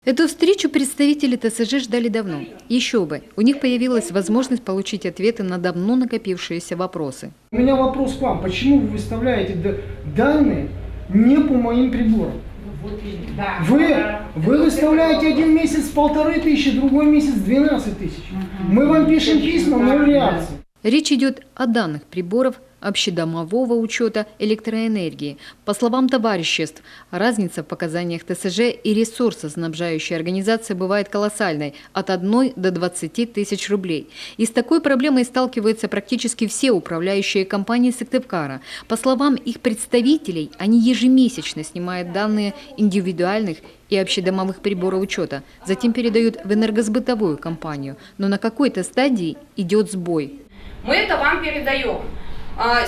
Эту встречу представители ТСЖ ждали давно. Еще бы, у них появилась возможность получить ответы на давно накопившиеся вопросы. У меня вопрос к вам. Почему вы выставляете данные не по моим приборам? Вы выставляете один месяц 1500, другой месяц 12 тысяч. Мы вам пишем письма, ноль реакции. Речь идет о данных приборов общедомового учета электроэнергии. По словам товариществ, разница в показаниях ТСЖ и ресурсоснабжающей организации бывает колоссальной – от 1 до 20 тысяч рублей. И с такой проблемой сталкиваются практически все управляющие компании Сыктывкара. По словам их представителей, они ежемесячно снимают данные индивидуальных и общедомовых приборов учета, затем передают в энергосбытовую компанию. Но на какой-то стадии идет сбой. Мы это вам передаем.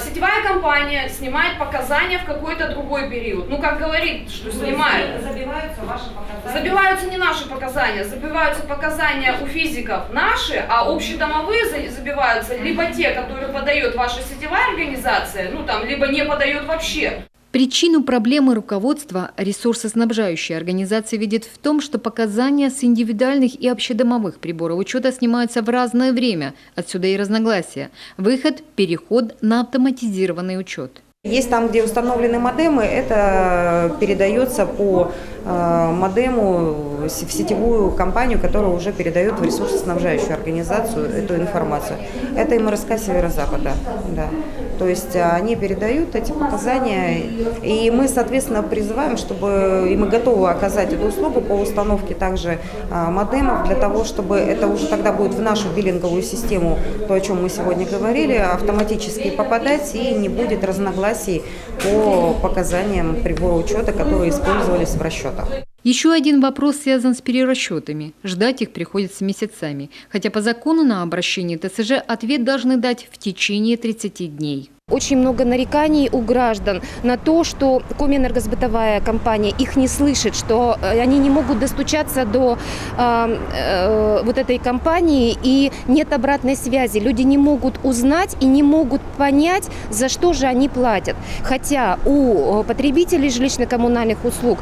Сетевая компания снимает показания в какой-то другой период. Ну, как говорит, что снимает. Забиваются ваши показания? Забиваются не наши показания, забиваются показания у физиков наши, а общедомовые забиваются либо те, которые подает ваша сетевая организация, ну там, либо не подает вообще. Причину проблемы руководства ресурсоснабжающей организации видит в том, что показания с индивидуальных и общедомовых приборов учета снимаются в разное время. Отсюда и разногласия. Выход – переход на автоматизированный учет. Есть там, где установлены модемы, это передается по модему в сетевую компанию, которая уже передает в ресурсоснабжающую организацию эту информацию. Это МРСК Северо-Запада. Да. То есть они передают эти показания, и мы, соответственно, призываем, чтобы, и мы готовы оказать эту услугу по установке также модемов, для того, чтобы это уже тогда будет в нашу биллинговую систему, то, о чем мы сегодня говорили, автоматически попадать, и не будет разногласий по показаниям прибора учета, которые использовались в расчетах. Еще один вопрос связан с перерасчетами. Ждать их приходится месяцами. Хотя по закону на обращение ТСЖ ответ должны дать в течение 30 дней. Очень много нареканий у граждан на то, что Комэнергосбытовая компания их не слышит, что они не могут достучаться до вот этой компании, и нет обратной связи. Люди не могут узнать и не могут понять, за что же они платят. Хотя у потребителей жилищно-коммунальных услуг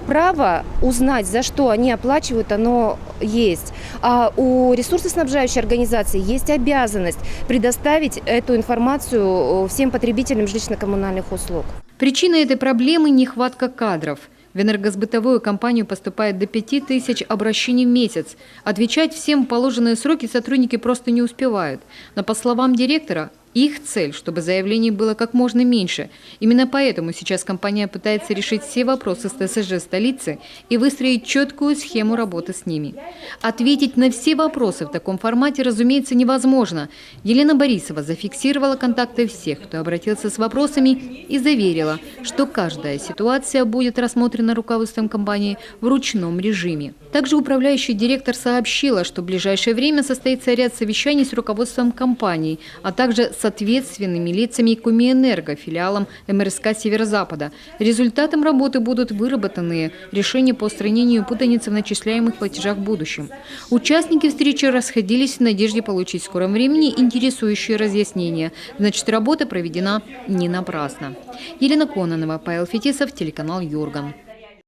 право узнать, за что они оплачивают, оно есть. А у ресурсоснабжающей организации есть обязанность предоставить эту информацию всем потребителям жилищно-коммунальных услуг. Причина этой проблемы – нехватка кадров. В энергосбытовую компанию поступает до 5000 обращений в месяц. Отвечать всем в положенные сроки сотрудники просто не успевают. Но по словам директора, их цель, чтобы заявлений было как можно меньше. Именно поэтому сейчас компания пытается решить все вопросы с ТСЖ столицы и выстроить четкую схему работы с ними. Ответить на все вопросы в таком формате, разумеется, невозможно. Елена Борисова зафиксировала контакты всех, кто обратился с вопросами, и заверила, что каждая ситуация будет рассмотрена руководством компании в ручном режиме. Также управляющий директор сообщила, что в ближайшее время состоится ряд совещаний с руководством компании, а также с ответственными лицами Комэнерго, филиалом МРСК Северо-Запада. Результатом работы будут выработаны решения по устранению путаницы в начисляемых платежах в будущем. Участники встречи расходились в надежде получить в скором времени интересующие разъяснения. Значит, работа проведена не напрасно. Елена Кононова, Павел Фетисов, телеканал Юрган.